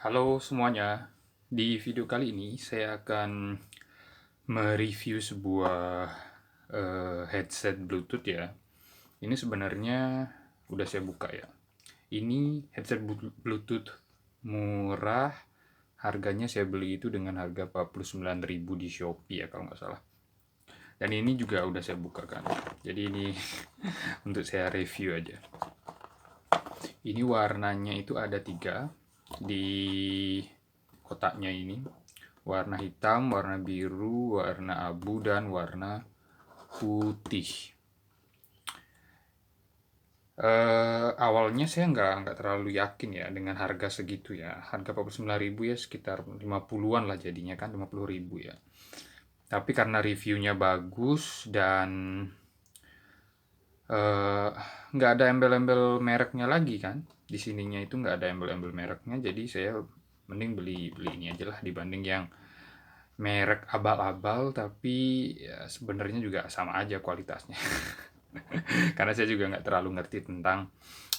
Halo semuanya, di video kali ini saya akan mereview sebuah headset Bluetooth ya. Ini sebenarnya udah saya buka ya. Ini headset Bluetooth murah, harganya saya beli itu dengan harga 49.000 di Shopee ya kalau nggak salah. Dan ini juga udah saya buka kan. Jadi ini untuk saya review aja. Ini warnanya itu ada 3 di kotaknya ini. Warna hitam, warna biru, warna abu, dan warna putih. Awalnya saya nggak terlalu yakin ya dengan harga segitu ya. Harga 49.000 ya sekitar 50-an lah jadinya kan, 50.000 ya. Tapi karena reviewnya bagus dan eh, nggak ada embel-embel mereknya lagi kan. Di sininya itu nggak ada embel-embel mereknya, jadi saya mending beli beli ini aja lah dibanding yang merek abal-abal tapi ya sebenarnya juga sama aja kualitasnya. Karena saya juga nggak terlalu ngerti tentang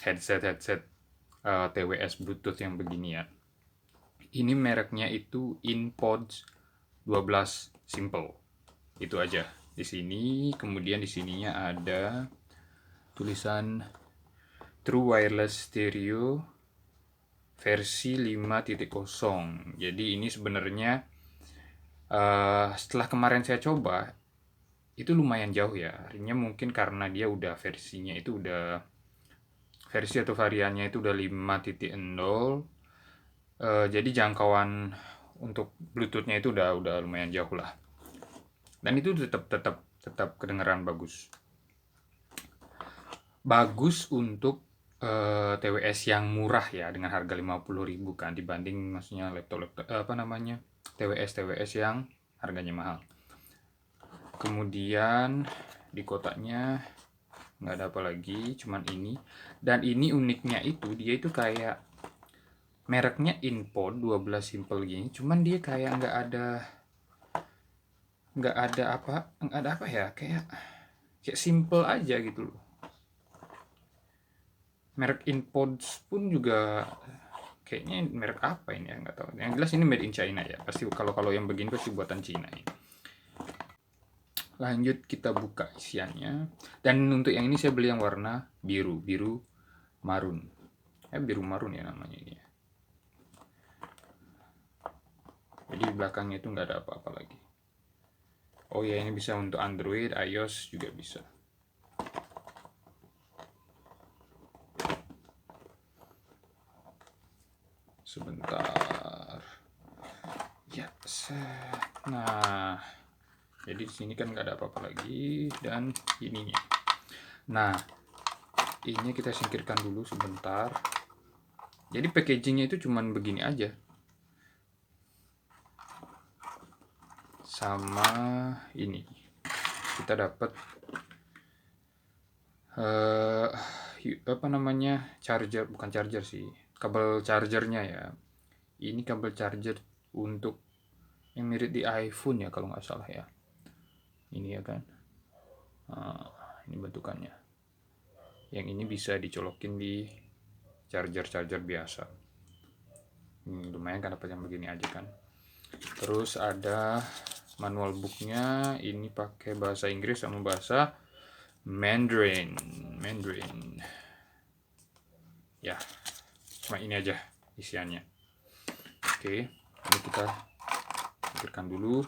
headset TWS Bluetooth yang begini ya. Ini mereknya itu InPods 12 Simple. Itu aja. Di sini, kemudian di sininya ada tulisan True Wireless Stereo versi 5.0. Jadi ini sebenarnya setelah kemarin saya coba itu lumayan jauh ya. Artinya mungkin karena dia udah versinya itu udah versi atau variannya itu udah 5.0, jadi jangkauan untuk Bluetoothnya itu udah lumayan jauh lah. Dan itu tetap tetap tetap kedengeran bagus. Bagus untuk TWS yang murah ya dengan harga 50.000 kan dibanding maksudnya laptop apa namanya TWS yang harganya mahal. Kemudian di kotaknya nggak ada apa lagi, cuman ini. Dan ini uniknya itu dia itu kayak mereknya InPod 12 Simple gini, cuman dia kayak nggak ada apa ya, kayak kayak simple aja gitu loh. Merek InPods pun juga kayaknya merek apa ini ya, nggak tahu. Yang jelas ini made in China ya, pasti kalau kalau yang begini pasti buatan Cina ini. Lanjut kita buka isiannya. Dan untuk yang ini saya beli yang warna biru, biru marun. Biru marun ya namanya ini ya. Jadi di belakangnya itu nggak ada apa-apa lagi. Oh ya, ini bisa untuk Android, iOS juga bisa. Sebentar. Ya, set. Nah, jadi di sini kan nggak ada apa-apa lagi dan ininya. Nah, ini kita singkirkan dulu sebentar. Jadi packagingnya itu cuman begini aja. Sama ini. Kita dapat eh apa namanya? Charger, bukan charger sih. Kabel chargernya ya. Ini kabel charger untuk yang mirip di iPhone ya kalau nggak salah ya. Ini ya kan. Nah, ini bentukannya. Yang ini bisa dicolokin di charger biasa. Lumayan kan dapat yang begini aja kan. Terus ada manual booknya, ini pakai bahasa Inggris sama bahasa Mandarin. Ya, cuma ini aja isiannya. Oke, ini kita pikirkan dulu.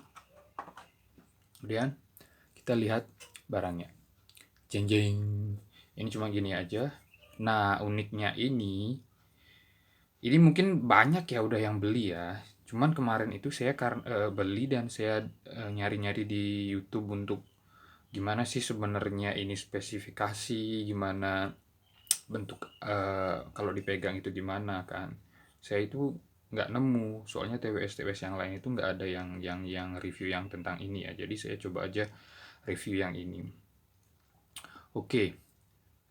Kemudian kita lihat barangnya. Jeng jeng. Ini cuma gini aja. Nah, uniknya ini mungkin banyak ya udah yang beli ya. Cuman kemarin itu saya beli dan saya nyari-nyari di YouTube untuk gimana sih sebenarnya ini spesifikasi, gimana bentuk kalau dipegang itu gimana kan. Saya itu nggak nemu, soalnya TWS yang lain itu nggak ada yang review yang tentang ini ya. Jadi saya coba aja review yang ini. Oke.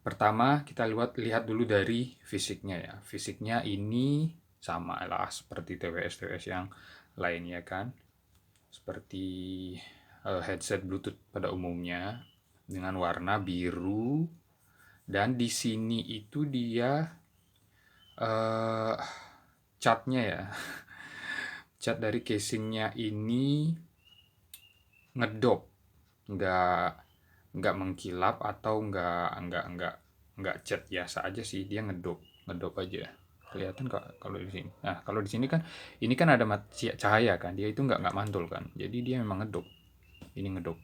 Pertama kita lihat dulu dari fisiknya ya. Fisiknya ini sama lah seperti TWS yang lainnya kan. Seperti headset Bluetooth pada umumnya dengan warna biru, dan di sini itu dia catnya ya, cat dari casingnya ini ngedop, nggak nggak mengkilap atau nggak cat biasa aja sih, dia ngedop ngedop aja. Kelihatan kok kalau di sini. Nah, kalau di sini kan ini kan ada cahaya kan, dia itu nggak mantul kan, jadi dia memang ngedop. Ini ngedop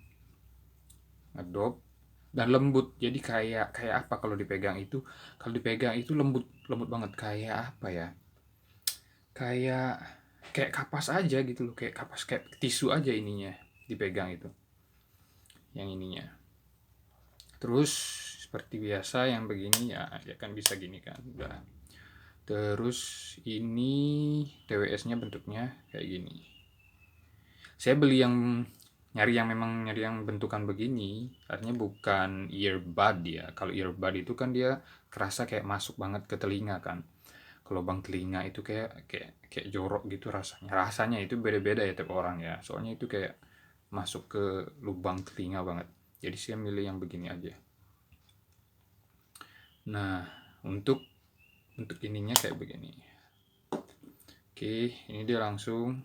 ngedop dan lembut, jadi kayak kayak apa kalau dipegang itu, lembut lembut banget, kayak apa ya, kayak kayak kapas aja gitu loh, kayak kapas, kayak tisu aja ininya dipegang itu, yang ininya. Terus seperti biasa yang begini ya, ya kan bisa gini kan, udah. Terus ini TWS-nya bentuknya kayak gini. Saya beli yang nyari yang bentukan begini, artinya bukan earbud ya. Kalau earbud itu kan dia kerasa kayak masuk banget ke telinga kan. Kalau lubang telinga itu kayak jorok gitu rasanya. Rasanya itu beda-beda ya tiap orang ya. Soalnya itu kayak masuk ke lubang telinga banget. Jadi saya milih yang begini aja. Nah, untuk ininya kayak begini. Oke, ini dia langsung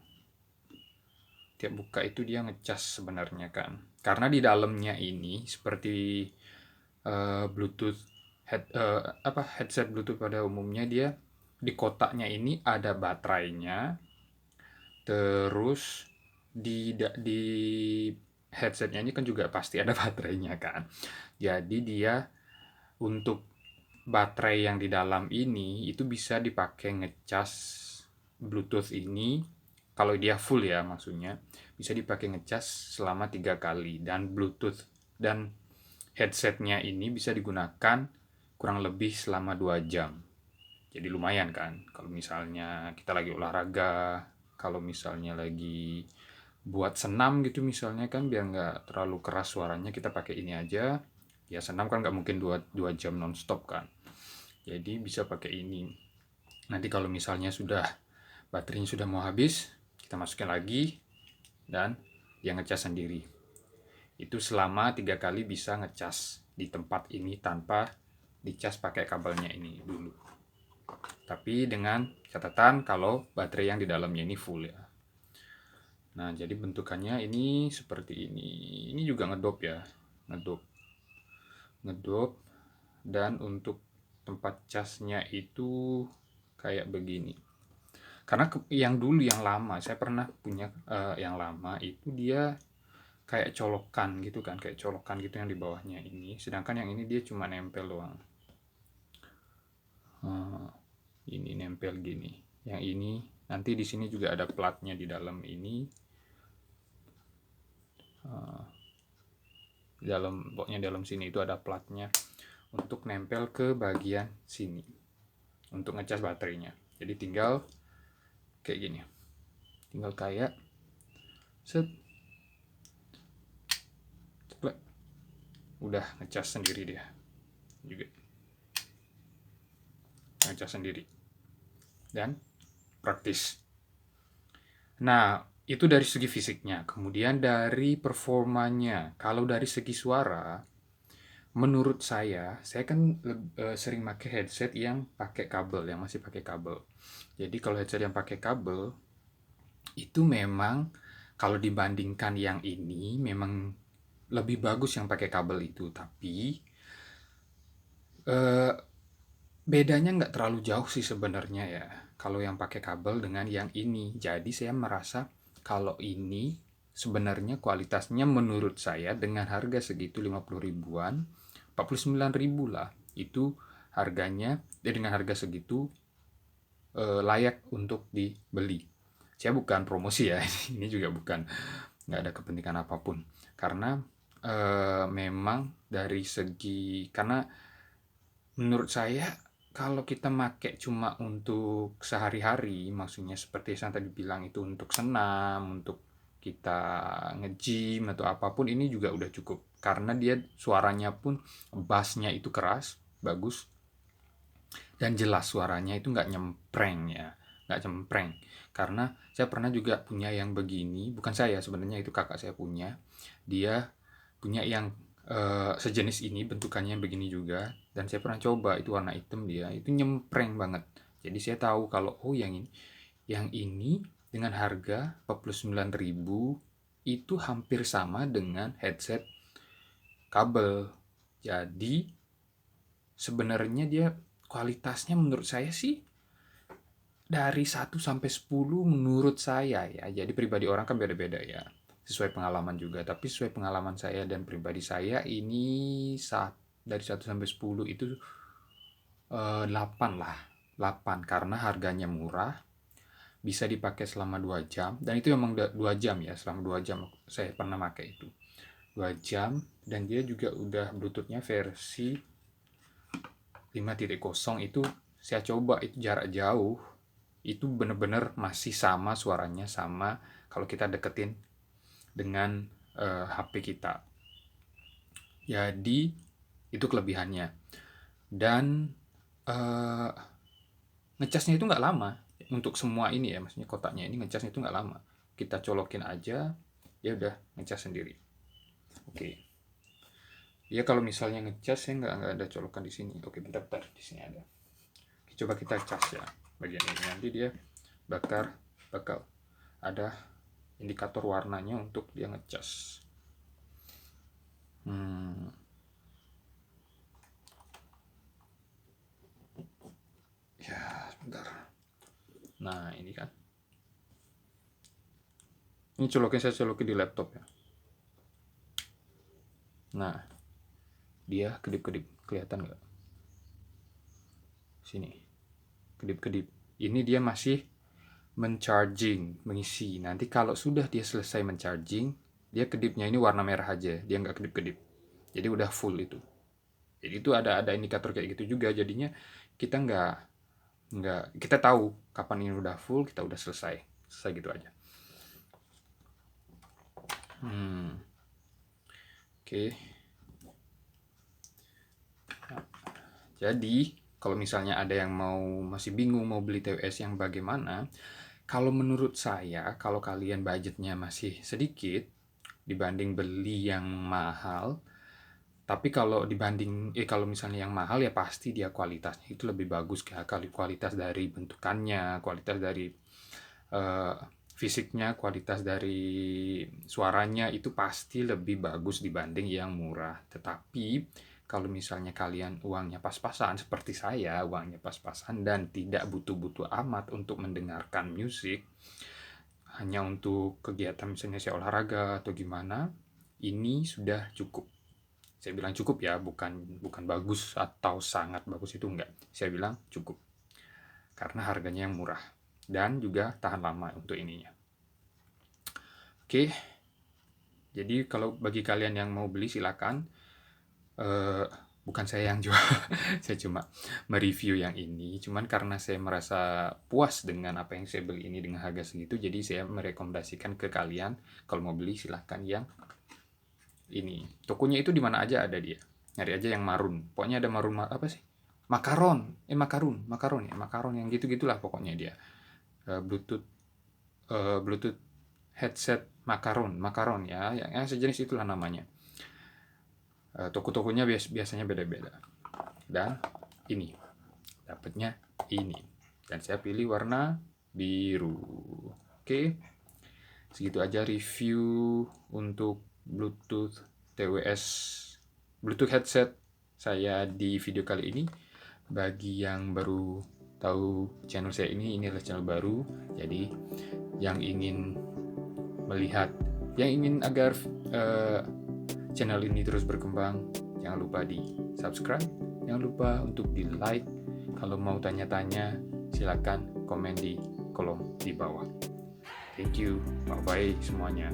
tiap buka itu dia ngecas sebenarnya kan. Karena di dalamnya ini seperti Bluetooth headset Bluetooth pada umumnya, dia di kotaknya ini ada baterainya, terus di headsetnya ini kan juga pasti ada baterainya kan. Jadi dia untuk baterai yang di dalam ini itu bisa dipakai ngecas Bluetooth ini. Kalau dia full ya, maksudnya bisa dipakai ngecas selama 3 kali, dan Bluetooth dan headsetnya ini bisa digunakan kurang lebih selama 2 jam. Jadi lumayan kan, kalau misalnya kita lagi olahraga, kalau misalnya lagi buat senam gitu misalnya kan, biar nggak terlalu keras suaranya, kita pakai ini aja. Ya senam kan nggak mungkin 2 jam nonstop kan, jadi bisa pakai ini. Nanti kalau misalnya baterainya sudah mau habis, kita masukin lagi dan dia ngecas sendiri. Itu selama 3 kali bisa ngecas di tempat ini tanpa dicas pakai kabelnya ini dulu. Tapi dengan catatan kalau baterai yang di dalamnya ini full ya. Nah, jadi bentukannya ini seperti ini. Ini juga ngedop ya, ngedop. Ngedop, dan untuk tempat casnya itu kayak begini. Karena yang dulu yang lama, saya pernah punya yang lama itu dia kayak colokan gitu kan, kayak colokan gitu yang di bawahnya ini. Sedangkan yang ini dia cuma nempel doang. Ini nempel gini. Yang ini nanti di sini juga ada platnya di dalam ini. Pokoknya dalam sini itu ada platnya untuk nempel ke bagian sini untuk ngecas baterainya. Jadi tinggal kayak gini, tinggal kayak set, udah ngecas sendiri dia juga, ngecas sendiri dan praktis. Nah, itu dari segi fisiknya. Kemudian dari performanya, kalau dari segi suara, menurut saya kan sering pakai headset yang pakai kabel, yang masih pakai kabel. Jadi kalau headset yang pakai kabel itu memang, kalau dibandingkan yang ini memang lebih bagus yang pakai kabel itu, tapi bedanya nggak terlalu jauh sih sebenarnya ya, kalau yang pakai kabel dengan yang ini. Jadi saya merasa kalau ini sebenarnya kualitasnya menurut saya dengan harga segitu 50 ribuan, 49 ribu lah, itu harganya, dengan harga segitu layak untuk dibeli. Saya bukan promosi ya, ini juga bukan, nggak ada kepentingan apapun. Karena memang dari segi, karena menurut saya kalau kita make cuma untuk sehari-hari, maksudnya seperti yang tadi bilang itu untuk senam, untuk kita nge-gym atau apapun, ini juga udah cukup. Karena dia suaranya pun bassnya itu keras, bagus, dan jelas suaranya itu nggak nyempreng ya, nggak cempreng. Karena saya pernah juga punya yang begini, bukan saya sebenarnya, itu kakak saya punya. Dia punya yang sejenis ini, bentukannya begini juga, dan saya pernah coba, itu warna hitam, dia itu nyempreng banget. Jadi saya tahu kalau yang ini dengan harga 49.000 itu hampir sama dengan headset kabel. Jadi sebenarnya dia kualitasnya menurut saya sih dari 1 sampai 10 menurut saya ya. Jadi pribadi orang kan beda-beda ya. Sesuai pengalaman juga. Tapi sesuai pengalaman saya dan pribadi saya ini dari 1 sampai 10 itu 8 lah. 8 karena harganya murah. Bisa dipakai selama 2 jam. Dan itu memang 2 jam ya. Selama 2 jam saya pernah pakai itu. 2 jam. Dan dia juga udah Bluetooth-nya versi 5.0 itu saya coba itu jarak jauh. Itu benar-benar masih sama suaranya sama kalau kita deketin dengan HP kita. Jadi itu kelebihannya. Dan ngecasnya itu nggak lama untuk semua ini ya, maksudnya kotaknya ini ngecasnya itu nggak lama. Kita colokin aja, ya udah ngecas sendiri. Oke. Ya kalau misalnya ngecas saya nggak ada colokan di sini. Oke, bentar di sini ada. Coba kita cas ya bagian ini, nanti dia bakal ada indikator warnanya untuk dia ngecas. Ya sebentar. Nah ini kan, ini saya colokin di laptop ya. Nah dia kedip-kedip, kelihatan nggak? Sini kedip-kedip. Ini dia masih mengisi. Nanti kalau sudah dia selesai mencharging, dia kedipnya ini warna merah aja, dia nggak kedip-kedip. Jadi udah full itu. Jadi itu ada indikator kayak gitu juga. Jadinya kita kita tahu kapan ini udah full, kita udah selesai gitu aja. Oke. Nah, jadi kalau misalnya ada yang masih bingung mau beli TWS yang bagaimana, kalau menurut saya, kalau kalian budgetnya masih sedikit dibanding beli yang mahal, tapi kalau misalnya yang mahal ya pasti dia kualitasnya itu lebih bagus, kualitas dari bentukannya, kualitas dari fisiknya, kualitas dari suaranya itu pasti lebih bagus dibanding yang murah. Tetapi kalau misalnya kalian uangnya pas-pasan seperti saya, uangnya pas-pasan dan tidak butuh-butuh amat untuk mendengarkan musik, hanya untuk kegiatan misalnya saya olahraga atau gimana, ini sudah cukup. Saya bilang cukup ya, bukan bagus atau sangat bagus, itu enggak. Saya bilang cukup. Karena harganya yang murah dan juga tahan lama untuk ininya. Oke. Jadi kalau bagi kalian yang mau beli silakan. Bukan saya yang jual, saya cuma mereview yang ini. Cuman karena saya merasa puas dengan apa yang saya beli ini dengan harga segitu, jadi saya merekomendasikan ke kalian kalau mau beli silahkan yang ini. Tokonya itu di mana aja ada dia. Nyari aja yang marun. Pokoknya ada marun apa sih? Makaron yang gitu-gitulah pokoknya dia. Bluetooth headset makaron ya, yang sejenis itulah namanya. Toko-tokonya biasanya beda-beda. Dan ini dapatnya ini, dan saya pilih warna biru. Oke, segitu aja review untuk Bluetooth headset saya di video kali ini. Bagi yang baru tahu channel saya ini adalah channel baru, jadi yang ingin agar channel ini terus berkembang, jangan lupa di subscribe, jangan lupa untuk di like. Kalau mau tanya-tanya silakan komen di kolom di bawah. Thank you, bye bye semuanya.